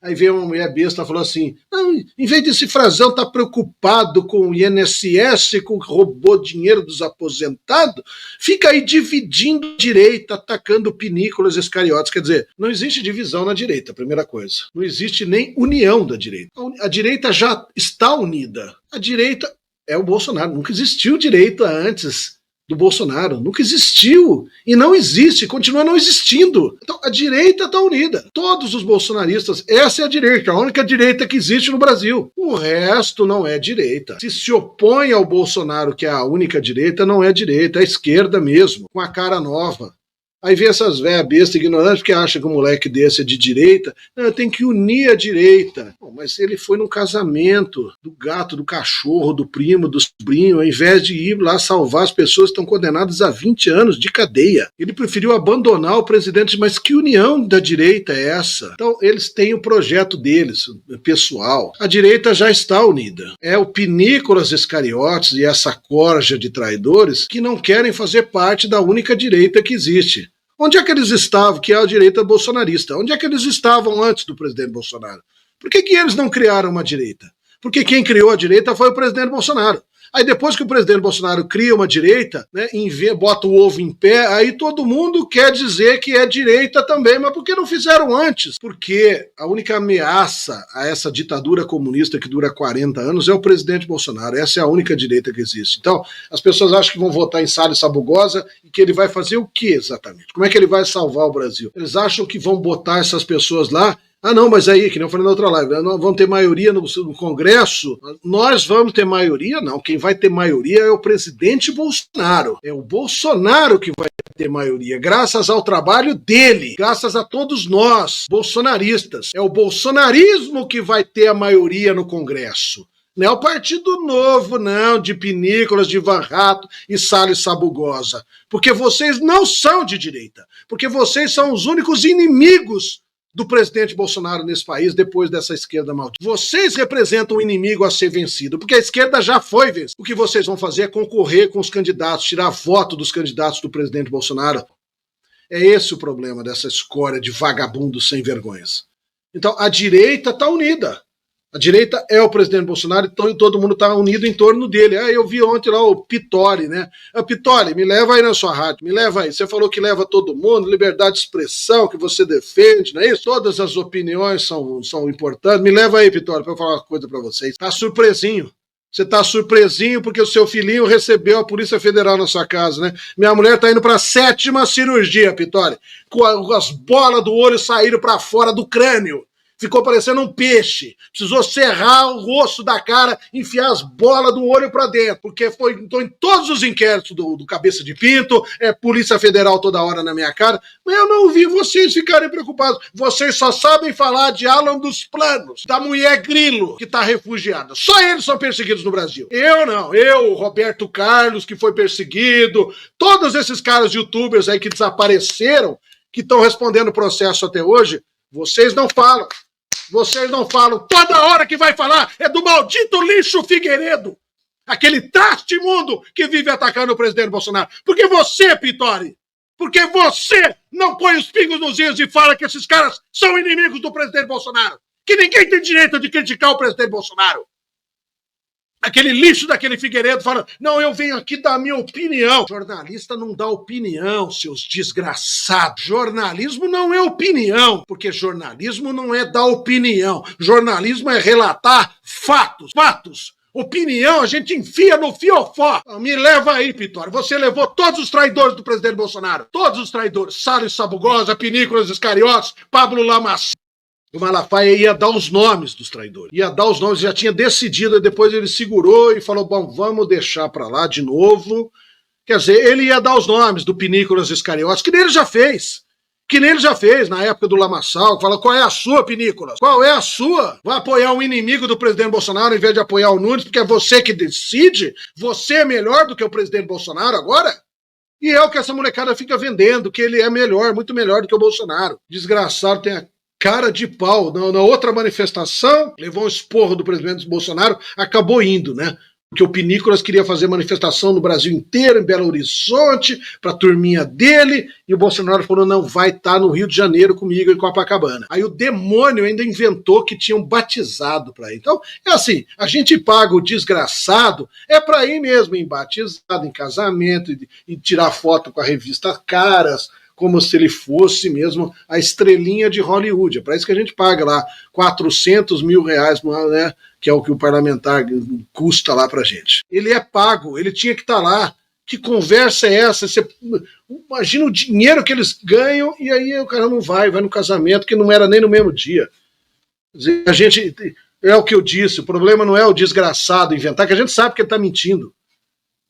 Aí veio uma mulher besta e falou assim, não, em vez desse Frazão estar preocupado com o INSS, com o robô dinheiro dos aposentados, fica aí dividindo a direita, atacando pinícolas escariotas. Quer dizer, não existe divisão na direita, primeira coisa. Não existe nem união da direita. A direita já está unida. A direita é o Bolsonaro. Nunca existiu direita antes do Bolsonaro. Nunca existiu. E não existe, continua não existindo. Então a direita está unida. Todos os bolsonaristas, essa é a direita, a única direita que existe no Brasil. O resto não é direita. Se opõe ao Bolsonaro, que é a única direita, não é direita, é a esquerda mesmo, com a cara nova. Aí vem essas velhas bestas ignorantes que acham que um moleque desse é de direita. Não, tem que unir a direita. Bom, mas ele foi num casamento do gato, do cachorro, do primo, do sobrinho, ao invés de ir lá salvar as pessoas que estão condenadas a 20 anos de cadeia. Ele preferiu abandonar o presidente. Mas que união da direita é essa? Então, eles têm o projeto deles, pessoal. A direita já está unida. É o Pinícolas Iscariotes e essa corja de traidores que não querem fazer parte da única direita que existe. Onde é que eles estavam, que é a direita bolsonarista? Onde é que eles estavam antes do presidente Bolsonaro? Por que eles não criaram uma direita? Porque quem criou a direita foi o presidente Bolsonaro. Aí depois que o presidente Bolsonaro cria uma direita, né, bota o ovo em pé, aí todo mundo quer dizer que é direita também, mas por que não fizeram antes? Porque a única ameaça a essa ditadura comunista que dura 40 anos é o presidente Bolsonaro. Essa é a única direita que existe. Então, as pessoas acham que vão votar em Salles Sabugosa e que ele vai fazer o que exatamente? Como é que ele vai salvar o Brasil? Eles acham que vão botar essas pessoas lá. Ah, não, mas aí, que nem eu falei na outra live, nós vamos ter maioria no Congresso? Nós vamos ter maioria? Não, quem vai ter maioria é o presidente Bolsonaro. É o Bolsonaro que vai ter maioria, graças ao trabalho dele, graças a todos nós, bolsonaristas. É o bolsonarismo que vai ter a maioria no Congresso. Não é o Partido Novo, não, de Pinícolas, de Van Hatten e Salles Sabugosa. Porque vocês não são de direita. Porque vocês são os únicos inimigos do presidente Bolsonaro nesse país depois dessa esquerda maldita. Vocês representam o inimigo a ser vencido, porque a esquerda já foi vencida. O que vocês vão fazer é concorrer com os candidatos, tirar voto dos candidatos do presidente Bolsonaro. É esse o problema dessa escória de vagabundos sem vergonhas. Então, a direita está unida. A direita é o presidente Bolsonaro, então todo mundo está unido em torno dele. Ah, eu vi ontem lá o Pitoli, né? Pitoli, me leva aí na sua rádio, me leva aí. Você falou que leva todo mundo, liberdade de expressão, que você defende, não é isso? Todas as opiniões são importantes. Me leva aí, Pitoli, para eu falar uma coisa para vocês. Tá surpresinho. Você tá surpresinho porque o seu filhinho recebeu a Polícia Federal na sua casa, né? Minha mulher tá indo pra 7ª cirurgia, Pitoli. Com as bolas do olho saíram para fora do crânio. Ficou parecendo um peixe. Precisou serrar o osso da cara, enfiar as bolas do olho pra dentro. Porque foi então, em todos os inquéritos do Cabeça de Pinto, Polícia Federal toda hora na minha cara. Mas eu não vi vocês ficarem preocupados. Vocês só sabem falar de Alan dos Planos, da mulher Grilo, que tá refugiada. Só eles são perseguidos no Brasil. Eu não. Eu, o Roberto Carlos, que foi perseguido. Todos esses caras youtubers aí que desapareceram, que estão respondendo processo até hoje, vocês não falam. Vocês não falam. Toda hora que vai falar é do maldito Lixo Figueiredo. Aquele traste imundo que vive atacando o presidente Bolsonaro. Porque você, Pitoli, porque você não põe os pingos nos is e fala que esses caras são inimigos do presidente Bolsonaro. Que ninguém tem direito de criticar o presidente Bolsonaro. Aquele lixo daquele Figueiredo fala, não, eu venho aqui dar a minha opinião. Jornalista não dá opinião, seus desgraçados. Jornalismo não é opinião, porque jornalismo não é dar opinião. Jornalismo é relatar fatos. Fatos. Opinião a gente enfia no fiofó. Me leva aí, Pitoli. Você levou todos os traidores do presidente Bolsonaro. Todos os traidores. Salles Sabugosa, Pinícolas Iscariotes, Pablo Lamassia. O Malafaia ia dar os nomes dos traidores. Ia dar os nomes, já tinha decidido, e depois ele segurou e falou, bom, vamos deixar pra lá de novo. Quer dizer, ele ia dar os nomes do Pinícolas Iscariotes, que nem ele já fez. Que nem ele já fez na época do Lamaçal. Fala, qual é a sua, Pinícolas? Qual é a sua? Vai apoiar um inimigo do presidente Bolsonaro em vez de apoiar o Nunes, porque é você que decide? Você é melhor do que o presidente Bolsonaro agora? E é o que essa molecada fica vendendo, que ele é melhor, muito melhor do que o Bolsonaro. Desgraçado, tem a cara de pau. Na outra manifestação, levou um esporro do presidente Bolsonaro, acabou indo, né? porque o Pinícolas queria fazer manifestação no Brasil inteiro, em Belo Horizonte, para a turminha dele, e o Bolsonaro falou, não, vai estar no Rio de Janeiro comigo em Copacabana. Aí o demônio ainda inventou que tinham batizado para ir. Então, é assim, a gente paga o desgraçado, é para ir mesmo em batizado, em casamento, e tirar foto com a revista Caras, como se ele fosse mesmo a estrelinha de Hollywood. É para isso que a gente paga lá 400 mil reais, né, que é o que o parlamentar custa lá pra gente. Ele é pago, ele tinha que estar lá. Que conversa é essa? Você imagina o dinheiro que eles ganham e aí o cara não vai no casamento, que não era nem no mesmo dia. A gente, é o que eu disse, o problema não é o desgraçado inventar, que a gente sabe que ele está mentindo,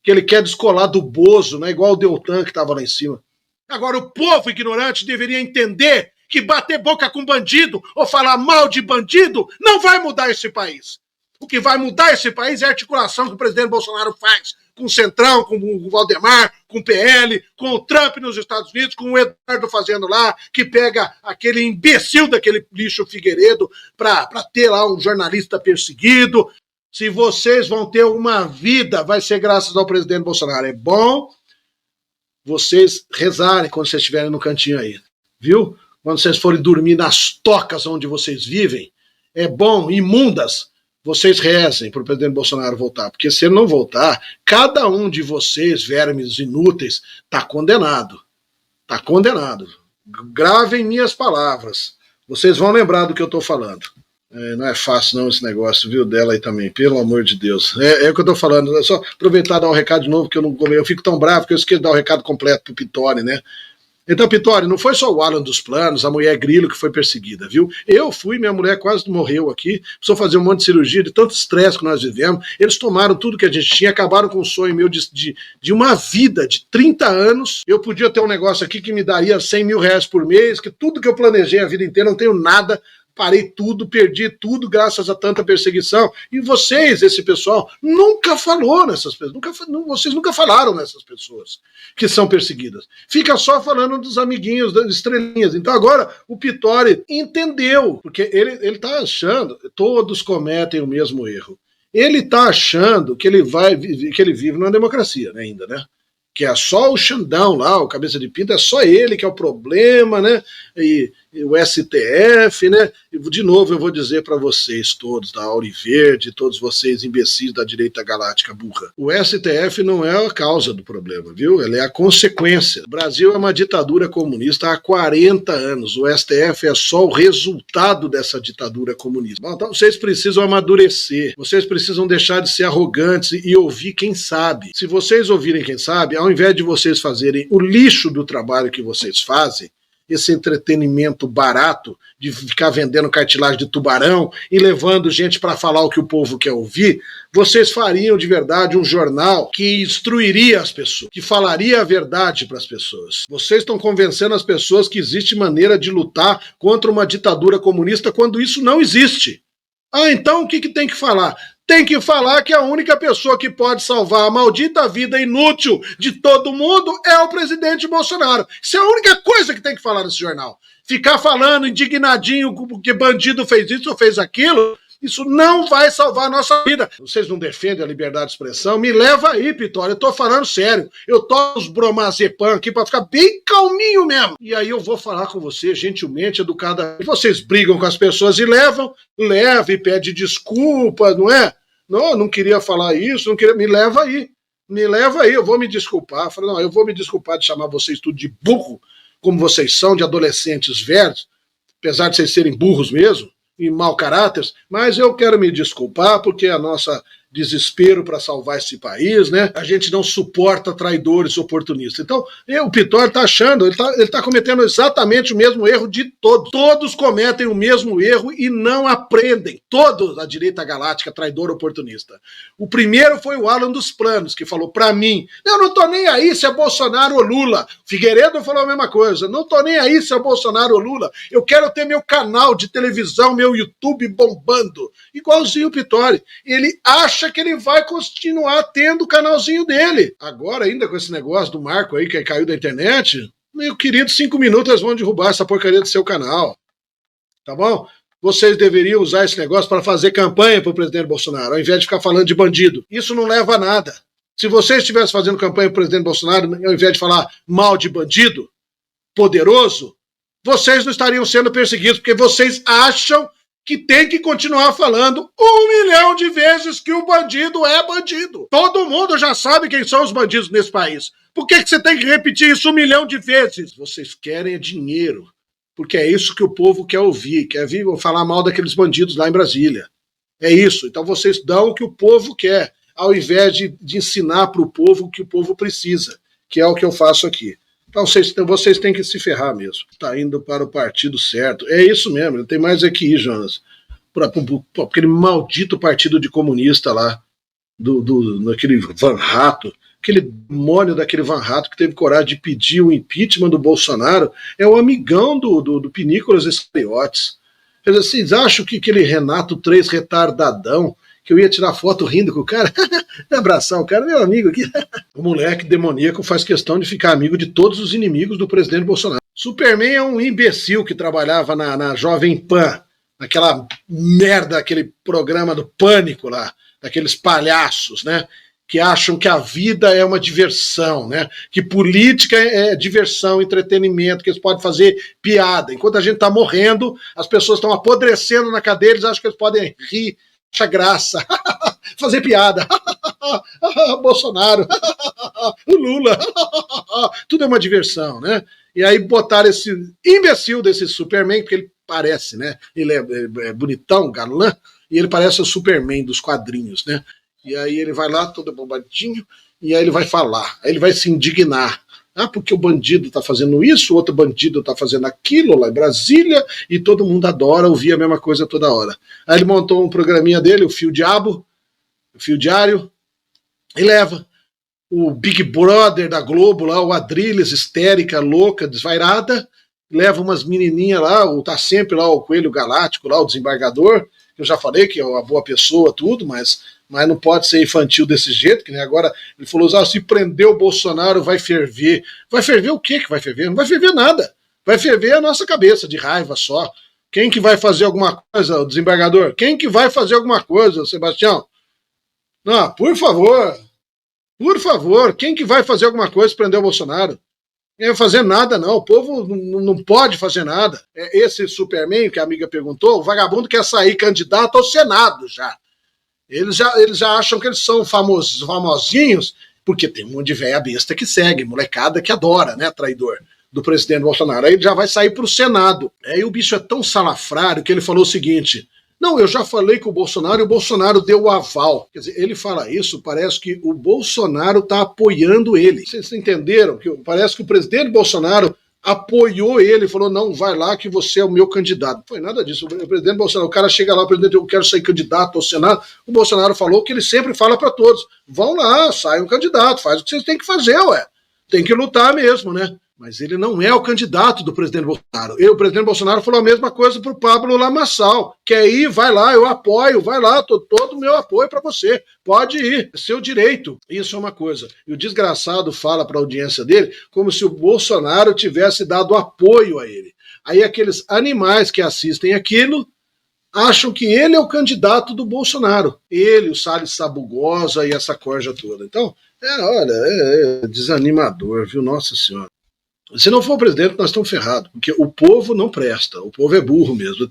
que ele quer descolar do Bozo, né, igual o Deltan que estava lá em cima. Agora, o povo ignorante deveria entender que bater boca com bandido ou falar mal de bandido não vai mudar esse país. O que vai mudar esse país é a articulação que o presidente Bolsonaro faz com o Centrão, com o Valdemar, com o PL, com o Trump nos Estados Unidos, com o Eduardo fazendo lá, que pega aquele imbecil daquele lixo Figueiredo para ter lá um jornalista perseguido. Se vocês vão ter uma vida, vai ser graças ao presidente Bolsonaro. É bom vocês rezarem quando vocês estiverem no cantinho aí, viu? Quando vocês forem dormir nas tocas onde vocês vivem, é bom, imundas, vocês rezem para o presidente Bolsonaro voltar, porque se ele não voltar, cada um de vocês, vermes inúteis, está condenado. Está condenado. Gravem minhas palavras. Vocês vão lembrar do que eu estou falando. Não é fácil não esse negócio, viu, dela aí também, pelo amor de Deus. É o que eu tô falando, é só aproveitar e dar um recado de novo, que eu fico tão bravo que eu esqueço de dar o recado completo pro Pitori, né? Então, Pitori, não foi só o Alan dos Planos, a mulher Grilo que foi perseguida, viu? Eu fui, minha mulher quase morreu aqui, precisou fazer um monte de cirurgia, de tanto estresse que nós vivemos, eles tomaram tudo que a gente tinha, acabaram com o sonho meu de uma vida de 30 anos, eu podia ter um negócio aqui que me daria 100 mil reais por mês, que tudo que eu planejei a vida inteira, não tenho nada, parei tudo, perdi tudo graças a tanta perseguição. E vocês, esse pessoal, nunca falou nessas pessoas, vocês nunca falaram nessas pessoas que são perseguidas. Fica só falando dos amiguinhos, das estrelinhas. Então agora o Pitori entendeu, porque ele está achando, todos cometem o mesmo erro. Ele está achando que ele vive numa democracia, né, ainda, né? Que é só o Xandão lá, o cabeça de pinto, é só ele que é o problema, né? E o STF, né? E de novo eu vou dizer para vocês todos da Auriverde, todos vocês imbecis da direita galáctica burra, o STF não é a causa do problema, viu? Ele é a consequência. O Brasil é uma ditadura comunista há 40 anos, o STF é só o resultado dessa ditadura comunista. Bom, então vocês precisam amadurecer, vocês precisam deixar de ser arrogantes e ouvir quem sabe. Se vocês ouvirem quem sabe, ao invés de vocês fazerem o lixo do trabalho que vocês fazem, esse entretenimento barato de ficar vendendo cartilagem de tubarão e levando gente para falar o que o povo quer ouvir, vocês fariam de verdade um jornal que instruiria as pessoas, que falaria a verdade para as pessoas. Vocês estão convencendo as pessoas que existe maneira de lutar contra uma ditadura comunista quando isso não existe. Ah, então o que tem que falar? Tem que falar que a única pessoa que pode salvar a maldita vida inútil de todo mundo é o presidente Bolsonaro. Isso é a única coisa que tem que falar nesse jornal. Ficar falando indignadinho porque bandido fez isso ou fez aquilo, isso não vai salvar a nossa vida. Vocês não defendem a liberdade de expressão? Me leva aí, Pitori, eu tô falando sério. Eu tomo os bromazepam aqui pra ficar bem calminho mesmo. E aí eu vou falar com você, gentilmente, educadamente. Vocês brigam com as pessoas e leva e pede desculpa, não é? Não queria falar isso, não queria. Me leva aí, eu vou me desculpar. Eu falei, não, eu vou me desculpar de chamar vocês tudo de burro, como vocês são, de adolescentes velhos, apesar de vocês serem burros mesmo, e mau caráter, mas eu quero me desculpar porque a nossa desespero para salvar esse país, né? A gente não suporta traidores oportunistas. Então, o Pitori está achando, ele tá cometendo exatamente o mesmo erro de todos. Todos cometem o mesmo erro e não aprendem. Todos a direita galáctica, traidor oportunista. O primeiro foi o Alan dos Planos, que falou para mim, eu não tô nem aí se é Bolsonaro ou Lula. Figueiredo falou a mesma coisa, não tô nem aí se é Bolsonaro ou Lula. Eu quero ter meu canal de televisão, meu YouTube bombando. Igualzinho o Pitori. Ele acha que ele vai continuar tendo o canalzinho dele. Agora, ainda com esse negócio do Marco aí, que caiu da internet, meu querido, 5 minutos eles vão derrubar essa porcaria do seu canal. Tá bom? vocês deveriam usar esse negócio para fazer campanha para o presidente Bolsonaro, ao invés de ficar falando de bandido. Isso não leva a nada. Se vocês estivessem fazendo campanha para o presidente Bolsonaro, ao invés de falar mal de bandido, poderoso, vocês não estariam sendo perseguidos, porque vocês acham que tem que continuar falando 1 milhão de vezes que o bandido é bandido. Todo mundo já sabe quem são os bandidos nesse país. Por que você tem que repetir isso 1 milhão de vezes? Vocês querem dinheiro, porque é isso que o povo quer ouvir, quer vir falar mal daqueles bandidos lá em Brasília. É isso. Então vocês dão o que o povo quer, ao invés de ensinar para o povo o que o povo precisa, que é o que eu faço aqui. Então vocês têm que se ferrar mesmo. Está indo para o partido certo. É isso mesmo, não tem mais é que ir, Jonas. Para aquele maldito partido de comunista lá, daquele Van Rato, aquele demônio daquele Van Rato que teve coragem de pedir o impeachment do Bolsonaro, é o amigão do Pinícolas Iscariotes. Vocês acham que aquele Renato 3 retardadão, que eu ia tirar foto rindo com o cara, abraçar o cara, meu amigo aqui. O moleque demoníaco faz questão de ficar amigo de todos os inimigos do presidente Bolsonaro. Superman é um imbecil que trabalhava na Jovem Pan, naquela merda, aquele programa do Pânico lá, daqueles palhaços, né? Que acham que a vida é uma diversão, né? Que política é diversão, entretenimento, que eles podem fazer piada. Enquanto a gente está morrendo, as pessoas estão apodrecendo na cadeia, eles acham que eles podem rir, achar graça, fazer piada. Bolsonaro, o Lula, tudo é uma diversão, né? E aí botaram esse imbecil desse Superman, porque ele parece, né? Ele é bonitão, galã, e ele parece o Superman dos quadrinhos, né? E aí ele vai lá, todo bombadinho, e aí ele vai falar, aí ele vai se indignar. Ah, porque o bandido está fazendo isso, o outro bandido está fazendo aquilo lá em Brasília, e todo mundo adora ouvir a mesma coisa toda hora. Aí ele montou um programinha dele, o Fio Diabo, o Fio Diário, e leva o Big Brother da Globo lá, o Adrilles, histérica, louca, desvairada, leva umas menininhas lá, tá sempre lá o Coelho Galáctico, lá o desembargador, que eu já falei que é uma boa pessoa, tudo, mas não pode ser infantil desse jeito, que nem agora ele falou, se prender o Bolsonaro vai ferver. Vai ferver o quê que vai ferver? Não vai ferver nada. Vai ferver a nossa cabeça de raiva só. Quem que vai fazer alguma coisa, o desembargador? Quem que vai fazer alguma coisa, Sebastião? Não, por favor, quem que vai fazer alguma coisa para prender o Bolsonaro? Não vai fazer nada, não. O povo não pode fazer nada. Esse Superman, que a amiga perguntou, o vagabundo quer sair candidato ao Senado já. Eles já acham que eles são famosinhos, porque tem um monte de véia besta que segue, molecada que adora, né, traidor do presidente Bolsonaro. Aí ele já vai sair para o Senado. Aí o bicho é tão salafrário que ele falou o seguinte, não, eu já falei com o Bolsonaro e o Bolsonaro deu o aval. Quer dizer, ele fala isso, parece que o Bolsonaro está apoiando ele. Vocês entenderam? Parece que o presidente Bolsonaro apoiou ele, falou, não, vai lá que você é o meu candidato. Não foi nada disso. O presidente Bolsonaro, o cara chega lá, o presidente, eu quero ser candidato ao Senado. O Bolsonaro falou que ele sempre fala para todos, vão lá, saiam candidato, faz o que vocês têm que fazer, ué. Tem que lutar mesmo, né? Mas ele não é o candidato do presidente Bolsonaro. O presidente Bolsonaro falou a mesma coisa para o Pablo Lamaçal. Quer ir, vai lá, eu apoio, vai lá, todo o meu apoio para você. Pode ir, é seu direito. Isso é uma coisa. E o desgraçado fala para a audiência dele como se o Bolsonaro tivesse dado apoio a ele. Aí aqueles animais que assistem aquilo acham que ele é o candidato do Bolsonaro. Ele, o Salles Sabugosa e essa corja toda. Então, olha, é desanimador, viu? Nossa Senhora. Se não for o presidente, nós estamos ferrados, porque o povo não presta, o povo é burro mesmo.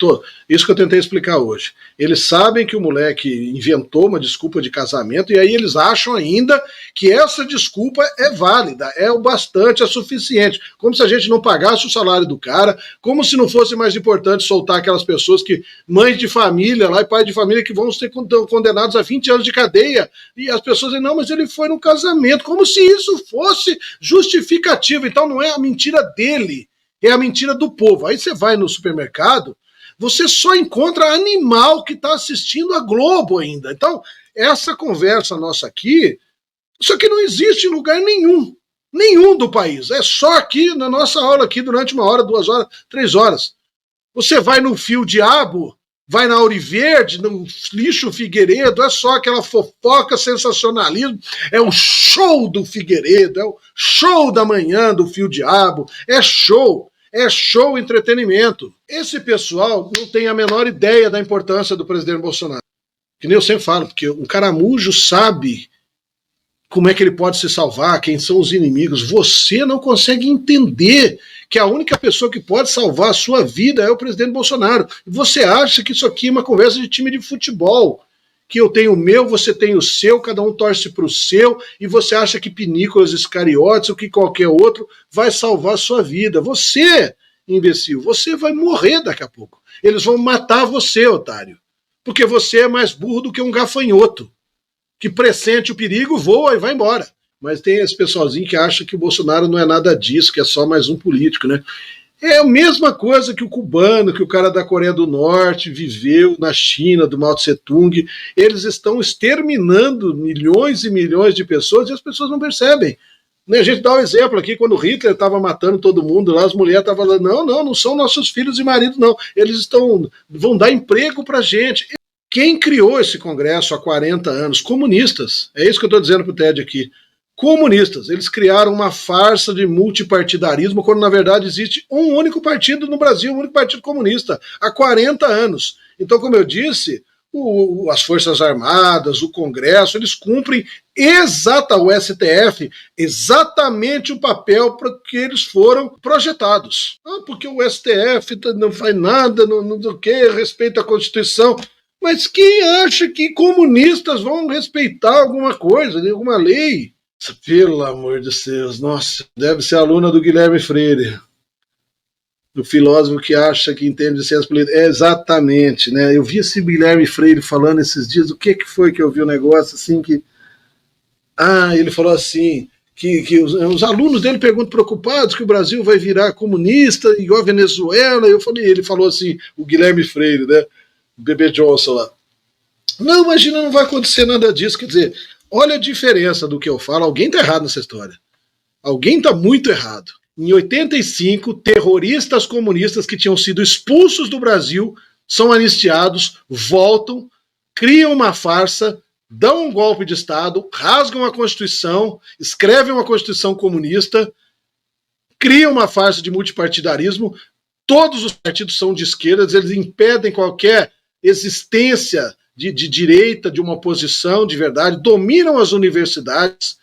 Isso que eu tentei explicar hoje. Eles sabem que o moleque inventou uma desculpa de casamento e aí eles acham ainda que essa desculpa é válida, é o bastante, é suficiente. Como se a gente não pagasse o salário do cara, como se não fosse mais importante soltar aquelas pessoas que, mães de família lá e pais de família que vão ser condenados a 20 anos de cadeia. E as pessoas dizem, não, mas ele foi no casamento, como se isso fosse justificativo. Então não é a mentira dele, é a mentira do povo. Aí você vai no supermercado, você só encontra animal que está assistindo a Globo ainda. Então, essa conversa nossa aqui, isso aqui não existe em lugar nenhum do país. É só aqui, na nossa aula aqui, durante 1 hora, 2 horas, 3 horas. Você vai no Fio Diabo, vai na Auriverde, no Lixo Figueiredo, é só aquela fofoca, sensacionalismo, é o show do Figueiredo, é o show da manhã do Fio Diabo, é show. é show, entretenimento. Esse pessoal não tem a menor ideia da importância do presidente Bolsonaro. Que nem eu sempre falo, porque um caramujo sabe como é que ele pode se salvar, quem são os inimigos. Você não consegue entender que a única pessoa que pode salvar a sua vida é o presidente Bolsonaro. E você acha que isso aqui é uma conversa de time de futebol, que eu tenho o meu, você tem o seu, cada um torce para o seu, e você acha que Pinícolas Iscariotes ou que qualquer outro vai salvar a sua vida. Você, imbecil, você vai morrer daqui a pouco. Eles vão matar você, otário. Porque você é mais burro do que um gafanhoto, que pressente o perigo, voa e vai embora. Mas tem esse pessoalzinho que acha que o Bolsonaro não é nada disso, que é só mais um político, né? É a mesma coisa que o cubano, que o cara da Coreia do Norte viveu na China, do Mao Tse Tung. Eles estão exterminando milhões e milhões de pessoas e as pessoas não percebem. A gente dá um exemplo aqui, quando Hitler estava matando todo mundo lá, as mulheres estavam falando, não são nossos filhos e maridos, não. Eles vão dar emprego pra gente. Quem criou esse Congresso há 40 anos? Comunistas. É isso que eu estou dizendo pro Ted aqui. Comunistas. Eles criaram uma farsa de multipartidarismo, quando na verdade existe um único partido no Brasil, um único partido comunista, há 40 anos. Então, como eu disse, as Forças Armadas, o Congresso, eles cumprem o STF, exatamente o papel para que eles foram projetados. Porque o STF não faz nada, não do que, respeita a Constituição. Mas quem acha que comunistas vão respeitar alguma coisa, alguma lei? Pelo amor de Deus, nossa, deve ser aluna do Guilherme Freire, do filósofo que acha que entende de ciência política. É exatamente, né? Eu vi esse Guilherme Freire falando esses dias, o que foi que eu vi um negócio assim que... ele falou assim, que os alunos dele perguntam preocupados que o Brasil vai virar comunista, igual a Venezuela. Ele falou assim, o Guilherme Freire, né? O Bebê Johnson lá. Não, imagina, não vai acontecer nada disso. Quer dizer, olha a diferença do que eu falo. Alguém está errado nessa história. Alguém está muito errado. Em 85, terroristas comunistas que tinham sido expulsos do Brasil são anistiados, voltam, criam uma farsa, dão um golpe de Estado, rasgam a Constituição, escrevem uma Constituição comunista, criam uma farsa de multipartidarismo. Todos os partidos são de esquerda, eles impedem qualquer existência de direita, de uma oposição de verdade, dominam as universidades,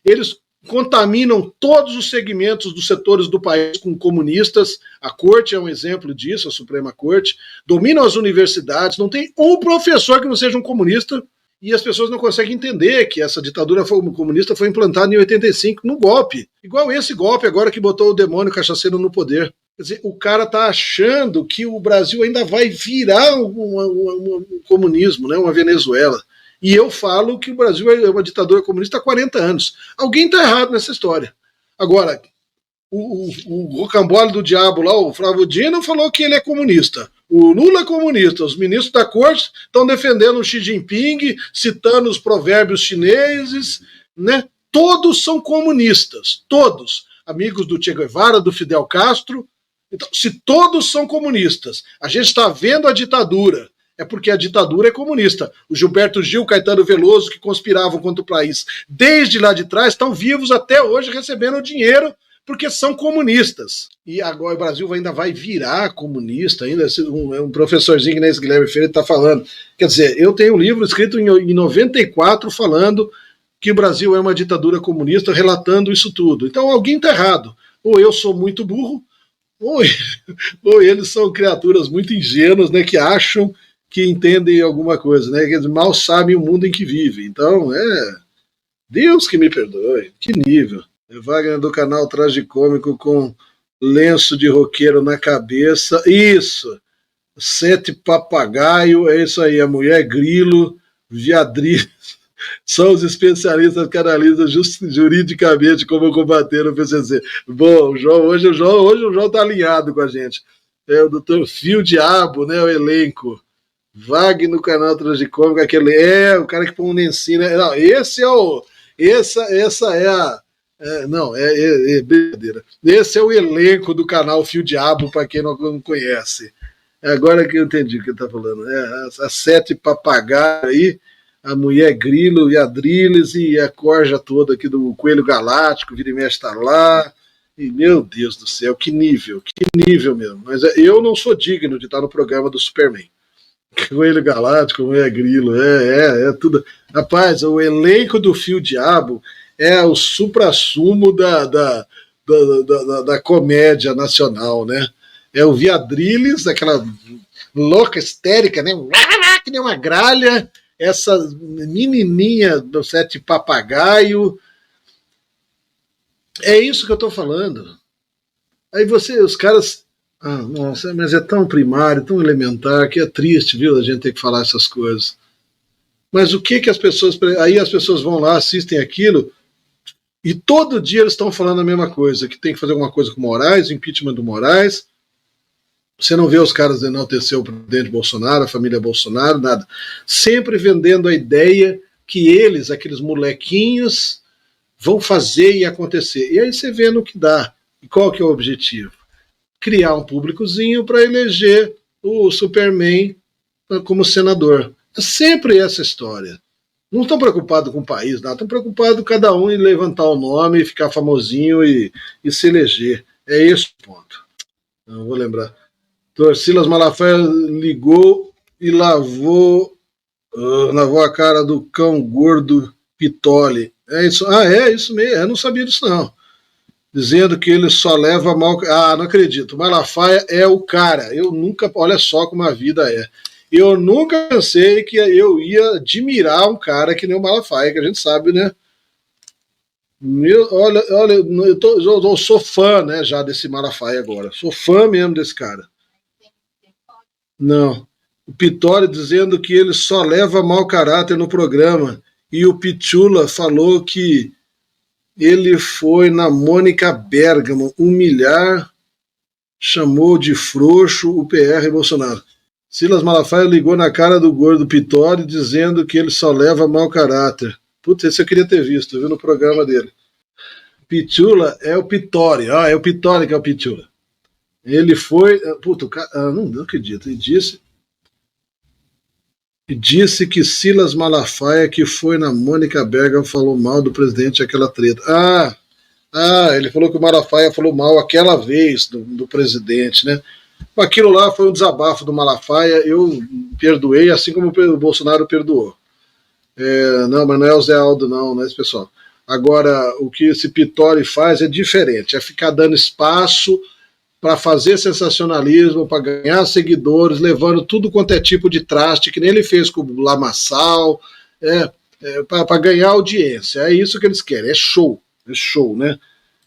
eles contaminam todos os segmentos dos setores do país com comunistas. A corte é um exemplo disso, a Suprema Corte. Dominam as universidades, não tem um professor que não seja um comunista, e as pessoas não conseguem entender que essa ditadura comunista foi implantada em 85 no golpe. Igual esse golpe agora que botou o demônio cachaceiro no poder. Quer dizer, o cara está achando que o Brasil ainda vai virar um comunismo, né, uma Venezuela. E eu falo que o Brasil é uma ditadura comunista há 40 anos. Alguém está errado nessa história. Agora, o rocambole do diabo lá, o Flávio Dino, falou que ele é comunista. O Lula é comunista. Os ministros da corte estão defendendo o Xi Jinping, citando os provérbios chineses, né? Todos são comunistas. Todos. Amigos do Che Guevara, do Fidel Castro. Então, se todos são comunistas, a gente está vendo a ditadura, é porque a ditadura é comunista. O Gilberto Gil, Caetano Veloso, que conspiravam contra o país desde lá de trás, estão vivos até hoje recebendo dinheiro porque são comunistas. E agora o Brasil ainda vai virar comunista, ainda um professorzinho que nem esse Guilherme Freire está falando. Quer dizer, eu tenho um livro escrito em 94 falando que o Brasil é uma ditadura comunista, relatando isso tudo. Então alguém está errado. Ou eu sou muito burro, ou eles são criaturas muito ingênuas, né, que acham que entendem alguma coisa, né, que eles mal sabem o mundo em que vivem. Então, Deus que me perdoe, que nível. Wagner do canal Tragicômico com lenço de roqueiro na cabeça, isso, 7 papagaio, é isso aí, a mulher grilo, viadrilho, são os especialistas que analisam juridicamente como combater o PCC. Bom, hoje o João está alinhado com a gente. É o doutor Fio Diabo, né, o elenco. Wagner no canal Tragicômico, aquele o cara que põe um lencinho, né? Não, esse é o... Essa é a... É brincadeira. Esse é o elenco do canal Fio Diabo, para quem não conhece. Agora que eu entendi o que ele está falando. As 7 papagaios aí, a mulher grilo e a Driles e a corja toda aqui do Coelho Galáctico, vira e mexe está lá, E, meu Deus do céu, que nível mesmo. Mas eu não sou digno de estar no programa do Superman. Coelho Galáctico, Mulher Grilo, é tudo. Rapaz, o elenco do Fio Diabo é o suprassumo da comédia nacional, né? É o Viadriles, aquela louca histérica, né? Que nem uma gralha, essa menininha do Sete Papagaio. É isso que eu tô falando. Aí os caras. Ah, nossa, mas é tão primário, tão elementar, que é triste, viu, a gente ter que falar essas coisas. Mas o que as pessoas. Aí as pessoas vão lá, assistem aquilo, e todo dia eles estão falando a mesma coisa, que tem que fazer alguma coisa com o Moraes, impeachment do Moraes. Você não vê os caras enaltecer o presidente Bolsonaro, a família Bolsonaro, nada. Sempre vendendo a ideia que eles, aqueles molequinhos, vão fazer e acontecer. E aí você vê no que dá. E qual que é o objetivo? Criar um públicozinho para eleger o Superman como senador. É sempre essa história. Não estão preocupados com o país, não. Estão preocupados cada um em levantar o nome, ficar famosinho e se eleger. É esse o ponto. Não vou lembrar. Silas Malafaia ligou e lavou a cara do cão gordo Pitoli. É isso. Ah, é isso mesmo. Eu não sabia disso, não. Dizendo que ele só leva mal. Ah, não acredito. Malafaia é o cara. Eu nunca. Olha só como a vida é. Eu nunca pensei que eu ia admirar um cara que nem o Malafaia, que a gente sabe, né? Olha, eu sou fã, né, já desse Malafaia agora. Sou fã mesmo desse cara. Não. O Pitoli dizendo que ele só leva mau caráter no programa. E o Pichula falou que ele foi na Mônica Bergamo humilhar, chamou de frouxo o PR Bolsonaro. Silas Malafaia ligou na cara do gordo Pitoli dizendo que ele só leva mau caráter. Putz, esse eu queria ter visto, viu, no programa dele. Pichula é o Pitoli. Ah, é o Pitoli que é o Pichula. Ele foi. Puta, não acredito. E disse que Silas Malafaia, que foi na Mônica Bergamo, falou mal do presidente aquela treta. Ele falou que o Malafaia falou mal aquela vez do presidente, né? Aquilo lá foi um desabafo do Malafaia, eu perdoei, assim como o Bolsonaro perdoou. Não, mas não é o Zé Aldo, não é esse pessoal. Agora, o que esse Pitoli faz é diferente, é ficar dando espaço para fazer sensacionalismo, para ganhar seguidores, levando tudo quanto é tipo de traste, que nem ele fez com o Lamaçal, para ganhar audiência. É isso que eles querem, é show, né?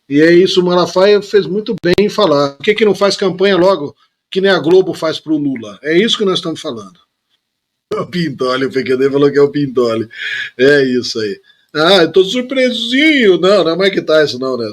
E é isso, o Malafaia fez muito bem em falar. Por que não faz campanha logo, que nem a Globo faz para o Lula? É isso que nós estamos falando. O Pintoli, o PQD falou que é o Pintoli. É isso aí. Eu tô surpresinho. Não é que tá isso não, né?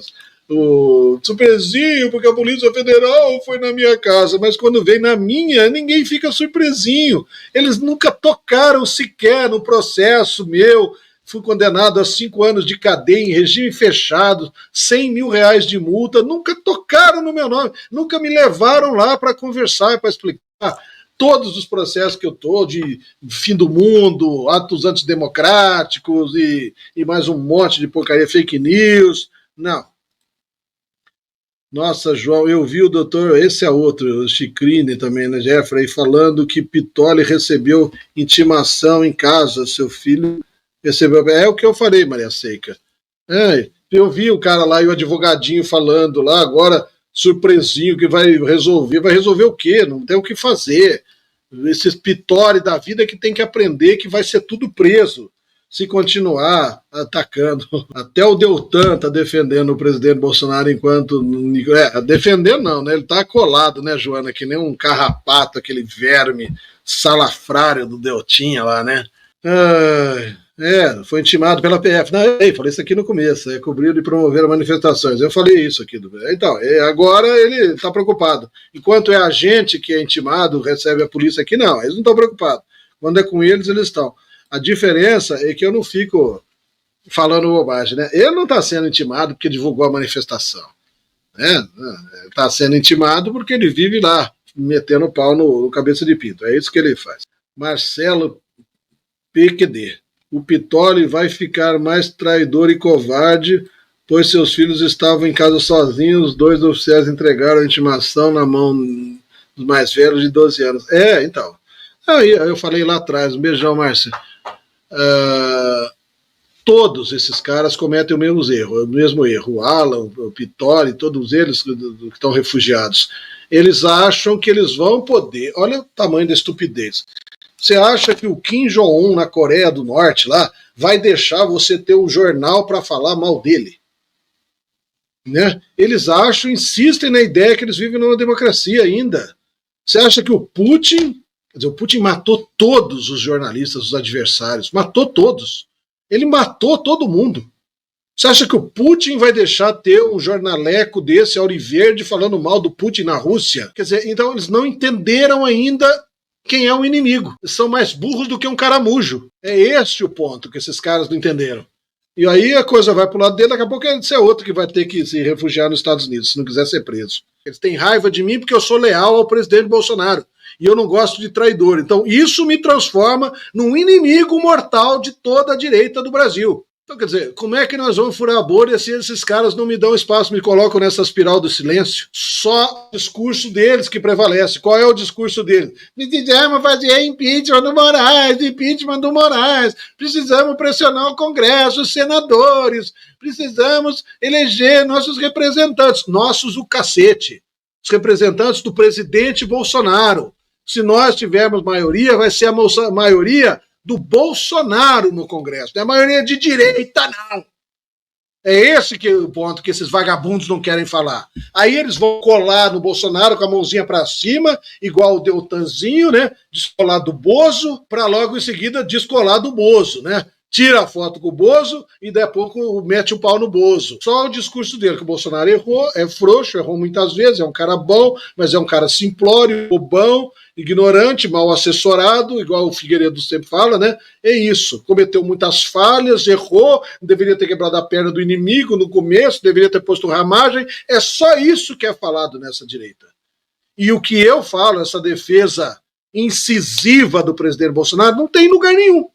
O surpresinho, porque a Polícia Federal foi na minha casa, mas quando vem na minha, ninguém fica surpresinho. Eles nunca tocaram sequer no processo meu. Fui condenado a 5 anos de cadeia em regime fechado, 100 mil reais de multa, nunca tocaram no meu nome, nunca me levaram lá para conversar, para explicar todos os processos que eu estou, de fim do mundo, atos antidemocráticos e mais um monte de porcaria, fake news. Não. Nossa, João, eu vi o doutor, esse é outro, o Chicrini também, né, Jeffrey, falando que Pitoli recebeu intimação em casa, seu filho recebeu. É o que eu falei, Maria Seca. Eu vi o cara lá e o advogadinho falando lá, agora surpresinho que vai resolver. Vai resolver o quê? Não tem o que fazer. Esses Pitoli da vida que tem que aprender que vai ser tudo preso se continuar atacando. Até o Deltan está defendendo o presidente Bolsonaro enquanto... defendendo não, né? Ele está colado, né, Joana? Que nem um carrapato, aquele verme salafrário do Deltinha lá, né? Foi intimado pela PF. Não, falei isso aqui no começo, cobriu e promover manifestações. Eu falei isso aqui. Então, agora ele está preocupado. Enquanto é a gente que é intimado, recebe a polícia aqui, não, eles não estão preocupados. Quando é com eles, eles estão. A diferença é que eu não fico falando bobagem, né? Ele não está sendo intimado porque divulgou a manifestação. Está sendo intimado porque ele vive lá, metendo pau no cabeça de pinto. É isso que ele faz. Marcelo PQD. O Pitoli vai ficar mais traidor e covarde pois seus filhos estavam em casa sozinhos, os 2 oficiais entregaram a intimação na mão dos mais velhos de 12 anos. Então. Aí eu falei lá atrás, um beijão, Márcia. Todos esses caras cometem o mesmo erro. O Alan, o Pittori, todos eles que estão refugiados. Eles acham que eles vão poder. Olha o tamanho da estupidez. Você acha que o Kim Jong-un na Coreia do Norte lá vai deixar você ter um jornal para falar mal dele? Né? Eles acham, insistem na ideia que eles vivem numa democracia ainda. Você acha que o Putin matou todos os jornalistas, os adversários, matou todos. Ele matou todo mundo. Você acha que o Putin vai deixar ter um jornaleco desse, Auriverde, falando mal do Putin na Rússia? Quer dizer, então eles não entenderam ainda quem é o inimigo. Eles são mais burros do que um caramujo. É esse o ponto que esses caras não entenderam. E aí a coisa vai pro lado dele, daqui a pouco ele é outro que vai ter que se refugiar nos Estados Unidos, se não quiser ser preso. Eles têm raiva de mim porque eu sou leal ao presidente Bolsonaro. E eu não gosto de traidor. Então isso me transforma num inimigo mortal de toda a direita do Brasil. Então, quer dizer, como é que nós vamos furar a bolha se esses caras não me dão espaço, me colocam nessa espiral do silêncio? Só o discurso deles que prevalece. Qual é o discurso deles? Precisamos fazer impeachment do Moraes. Precisamos pressionar o Congresso, os senadores. Precisamos eleger nossos representantes. Nossos o cacete. Os representantes do presidente Bolsonaro. Se nós tivermos maioria, vai ser a maioria do Bolsonaro no Congresso. Não é a maioria de direita, não. É esse que é o ponto que esses vagabundos não querem falar. Aí eles vão colar no Bolsonaro com a mãozinha para cima, igual o Deltanzinho, né? Descolar do Bozo, para logo em seguida descolar do Bozo, né? Tira a foto com o Bozo e daí a pouco mete o pau no Bozo. Só o discurso dele, que o Bolsonaro errou, é frouxo, errou muitas vezes, é um cara bom, mas é um cara simplório, bobão, ignorante, mal assessorado, igual o Figueiredo sempre fala, né? É isso. Cometeu muitas falhas, errou, deveria ter quebrado a perna do inimigo no começo, deveria ter posto ramagem. É só isso que é falado nessa direita. E o que eu falo, essa defesa incisiva do presidente Bolsonaro, não tem lugar nenhum.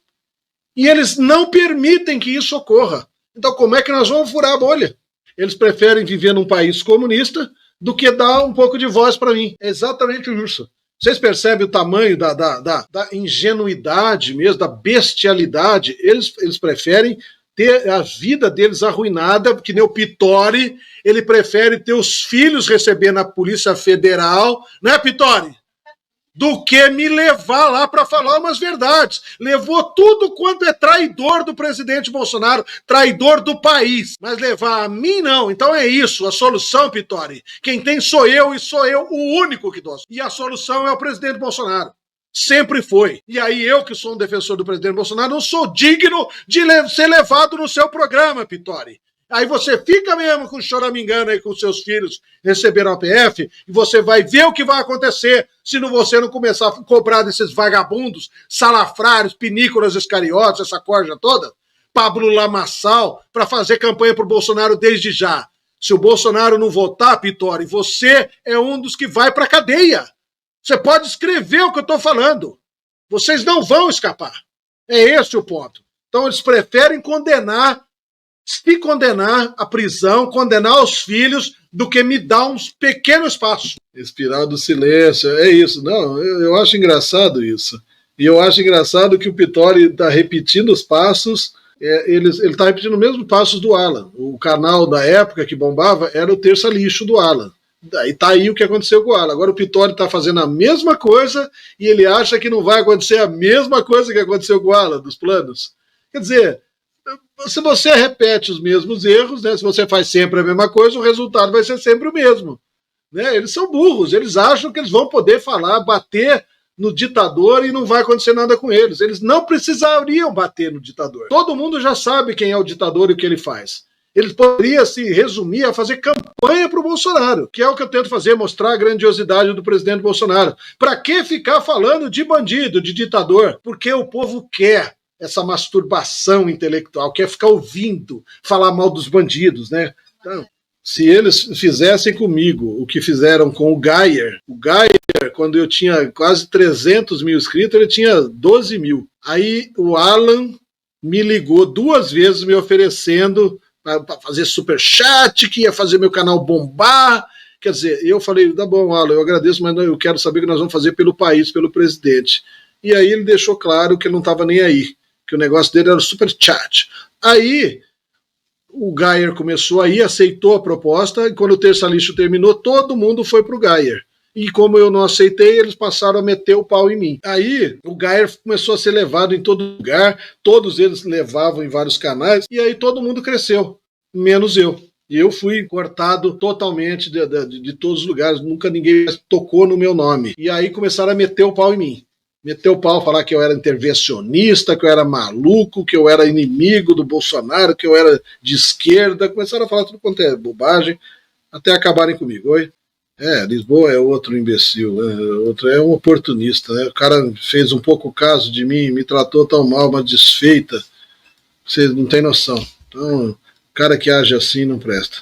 E eles não permitem que isso ocorra. Então como é que nós vamos furar a bolha? Eles preferem viver num país comunista do que dar um pouco de voz para mim. É exatamente isso. Vocês percebem o tamanho da ingenuidade mesmo, da bestialidade? Eles preferem ter a vida deles arruinada, porque nem o Pittori, ele prefere ter os filhos recebendo a Polícia Federal, né, Pittori? Do que me levar lá para falar umas verdades. Levou tudo quanto é traidor do presidente Bolsonaro, traidor do país. Mas levar a mim, não. Então é isso, a solução, Pittori. Quem tem sou eu e sou eu o único que dou. E a solução é o presidente Bolsonaro. Sempre foi. E aí eu, que sou um defensor do presidente Bolsonaro, não sou digno de ser levado no seu programa, Pittori. Aí você fica mesmo com choramingando aí com seus filhos receberam a PF e você vai ver o que vai acontecer se você não começar a cobrar desses vagabundos, salafrários, pinícolas, escariotes, essa corja toda, Pablo Lamaçal, para fazer campanha pro Bolsonaro desde já. Se o Bolsonaro não votar, Pittori, você é um dos que vai pra cadeia. Você pode escrever o que eu tô falando. Vocês não vão escapar. É esse o ponto. Então eles preferem se condenar à prisão, condenar os filhos, do que me dar uns pequenos passos. Espiral do silêncio, é isso. Não, eu acho engraçado isso. E eu acho engraçado que o Pittori está repetindo os passos, ele está repetindo os mesmos passos do Alan. O canal da época que bombava era o Terça Lixo do Alan. E tá aí o que aconteceu com o Alan. Agora o Pittori está fazendo a mesma coisa e ele acha que não vai acontecer a mesma coisa que aconteceu com o Alan, dos planos. Quer dizer, se você repete os mesmos erros, né, se você faz sempre a mesma coisa, o resultado vai ser sempre o mesmo. Né? Eles são burros, eles acham que eles vão poder falar, bater no ditador e não vai acontecer nada com eles. Eles não precisariam bater no ditador. Todo mundo já sabe quem é o ditador e o que ele faz. Ele poderia se resumir a fazer campanha para o Bolsonaro, que é o que eu tento fazer, mostrar a grandiosidade do presidente Bolsonaro. Para que ficar falando de bandido, de ditador? Porque o povo quer essa masturbação intelectual, quer ficar ouvindo falar mal dos bandidos, né? Então, se eles fizessem comigo o que fizeram com o Geyer, quando eu tinha quase 300 mil inscritos, ele tinha 12 mil. Aí o Alan me ligou 2 vezes me oferecendo para fazer superchat, que ia fazer meu canal bombar. Quer dizer, eu falei, tá bom, Alan, eu agradeço, mas eu quero saber o que nós vamos fazer pelo país, pelo presidente. E aí ele deixou claro que ele não estava nem aí, que o negócio dele era o superchat. Aí o Geyer começou aí, aceitou a proposta, e quando o Terça Lixo terminou, todo mundo foi pro Geyer. E como eu não aceitei, eles passaram a meter o pau em mim. Aí o Geyer começou a ser levado em todo lugar, todos eles levavam em vários canais, e aí todo mundo cresceu, menos eu. E eu fui cortado totalmente de todos os lugares, nunca ninguém tocou no meu nome. E aí começaram a meter o pau em mim. Meteu o pau, falar que eu era intervencionista, que eu era maluco, que eu era inimigo do Bolsonaro, que eu era de esquerda. Começaram a falar tudo quanto é bobagem, até acabarem comigo. Oi? Lisboa é outro imbecil, né? Outro é um oportunista. Né? O cara fez um pouco caso de mim, me tratou tão mal, uma desfeita. Vocês não têm noção. Então, o cara que age assim não presta.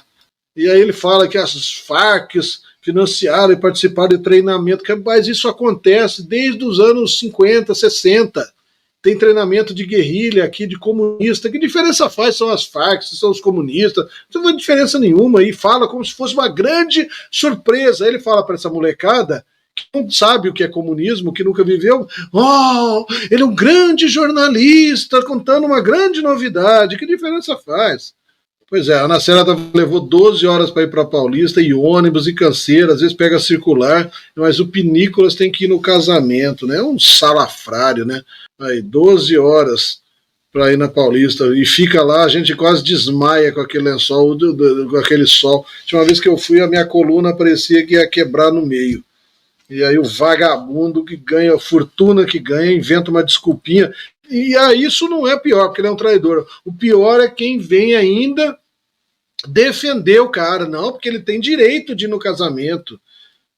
E aí ele fala que as Farc financiaram e participaram de treinamento, mas isso acontece desde os anos 50, 60. Tem treinamento de guerrilha aqui, de comunista. Que diferença faz? São as Farc, são os comunistas. Não tem diferença nenhuma. E fala como se fosse uma grande surpresa. Aí ele fala para essa molecada que não sabe o que é comunismo, que nunca viveu. Oh, ele é um grande jornalista contando uma grande novidade. Que diferença faz? Pois é, a Ana Célia levou 12 horas para ir para Paulista, e ônibus, e canseira, às vezes pega circular, mas o Pinícolas tem que ir no casamento, né? É um salafrário, né? Aí, 12 horas para ir na Paulista, e fica lá, a gente quase desmaia com aquele lençol, com aquele sol. A última vez que eu fui, a minha coluna parecia que ia quebrar no meio. E aí o vagabundo que ganha, a fortuna que ganha, inventa uma desculpinha. E aí isso não é pior, porque ele é um traidor. O pior é quem vem ainda defender o cara. Não, porque ele tem direito de ir no casamento.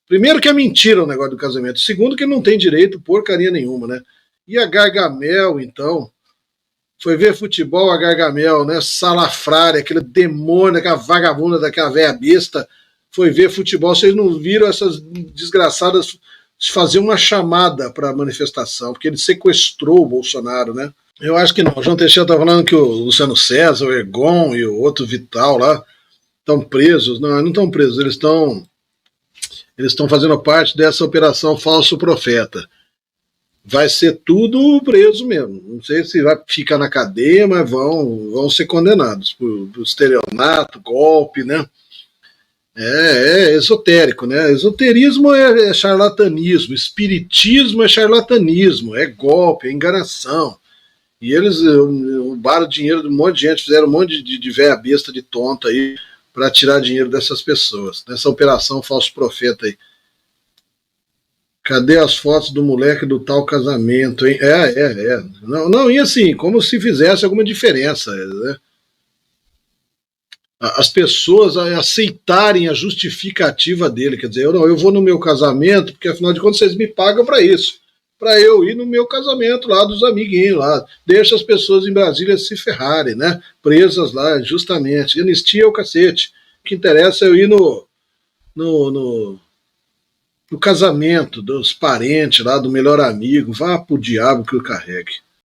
Primeiro que é mentira o negócio do casamento. Segundo que ele não tem direito porcaria nenhuma, né? E a Gargamel, então, foi ver futebol, a Gargamel, né? Salafrária, aquele demônio, aquela vagabunda daquela velha besta, foi ver futebol. Vocês não viram essas desgraçadas fazer uma chamada para a manifestação, porque ele sequestrou o Bolsonaro, né? Eu acho que não. O João Teixeira está falando que o Luciano César, o Ergon e o outro Vital lá estão presos. Não, eles não estão presos, eles estão fazendo parte dessa operação Falso Profeta. Vai ser tudo preso mesmo. Não sei se vai ficar na cadeia, mas vão ser condenados por estelionato, golpe, né? É esotérico, né? Esoterismo é charlatanismo, espiritismo é charlatanismo, é golpe, é enganação. E eles roubaram dinheiro de um monte de gente, fizeram um monte de véia besta, de tonta aí, para tirar dinheiro dessas pessoas, nessa operação Falso Profeta aí. Cadê as fotos do moleque do tal casamento, hein? Não, e assim, como se fizesse alguma diferença, né? As pessoas aceitarem a justificativa dele, quer dizer, eu vou no meu casamento, porque afinal de contas vocês me pagam para isso, para eu ir no meu casamento lá dos amiguinhos lá, deixa as pessoas em Brasília se ferrarem, né, presas lá, justamente, anistia é o cacete, o que interessa é eu ir no casamento dos parentes lá, do melhor amigo, vá pro diabo que o carregue.